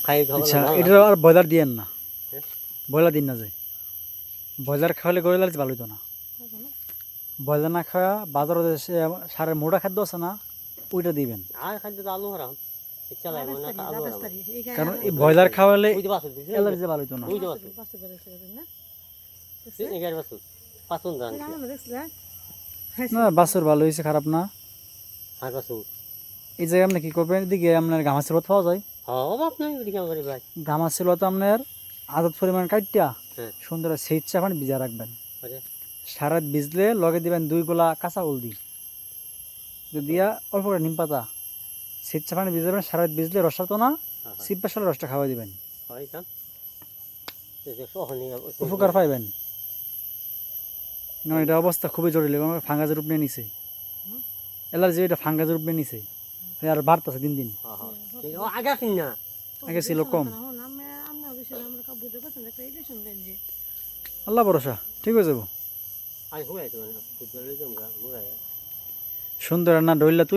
খাই খাওয়া আচ্ছা এটা আর ব্রয়লার দিয়েন না, ব্রয়লার দিন না যে ব্রয়লার খাওয়ালে গরুলার ভালো হতো না। ব্রয়লার না খাওয়া বাজারে যে সারের মোটা খাদ্য আছে না ওইটা দিবেন। আর খাদ্য তো আলু হারাম ইচ্ছা লাগে না আলু হারাম কারণ এই ব্রয়লার খাওয়ালে বুঝতে পারছো অ্যালার্জি ভালো হতো না। বুঝতে পারছো এগারো বছর পাঁচন দান না বাছুর ভালো হয়েছে, খারাপ না। আর বছর এই জায়গায় আপনি কি করবেন, এদিকে আপনার গামাছের ভাত পাওয়া যায়, অভাব নাই ওদিকে আমার ভাই গামাছের ভাত আপনার আদত পরিমাণ কাটটা হ্যাঁ সুন্দর সেই চা পানি ভিজা রাখবেন। আরে সারা রাত ভিজলে লগে দিবেন 2 গোলা কাঁচা হলদি দিয়া অল্প করে নিম পাতা সেই চা পানি ভিজাবেন। সারা রাত ভিজলে রসটা তো না সিপ্পা সালে রসটা খাওয়া দিবেন, হয় তা সহনীয় উপকার পাইবেন। না এটা অবস্থা খুবই জরুরি, ফাঙ্গাসের রূপ নিয়ে নিছে, অ্যালার্জি এটা ফাঙ্গাসের রূপ নিয়ে নিছে আর বাড়তেছে দিন দিন। আগে আসিন না আগে ছিল কম। আল্লাহ ভরসা ঠিক হয়ে যাব। আমি ঘুমাই তো ঘুরাই সুন্দর না ডইলা